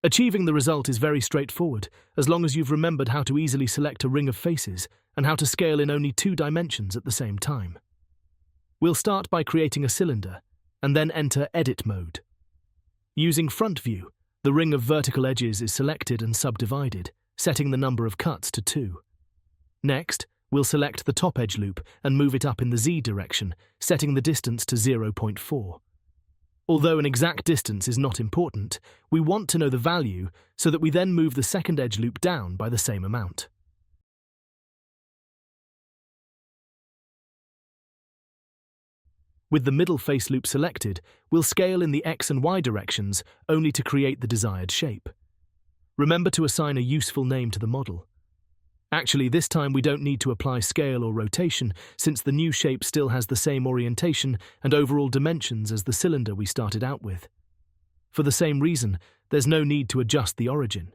Achieving the result is very straightforward, as long as you've remembered how to easily select a ring of faces and how to scale in only 2 dimensions at the same time. We'll start by creating a cylinder, and then enter Edit mode. Using Front View, the ring of vertical edges is selected and subdivided, setting the number of cuts to 2. Next, we'll select the top edge loop and move it up in the Z direction, setting the distance to 0.4. Although an exact distance is not important, we want to know the value so that we then move the second edge loop down by the same amount. With the middle face loop selected, we'll scale in the X and Y directions only to create the desired shape. Remember to assign a useful name to the model. Actually, this time we don't need to apply scale or rotation, since the new shape still has the same orientation and overall dimensions as the cylinder we started out with. For the same reason, there's no need to adjust the origin.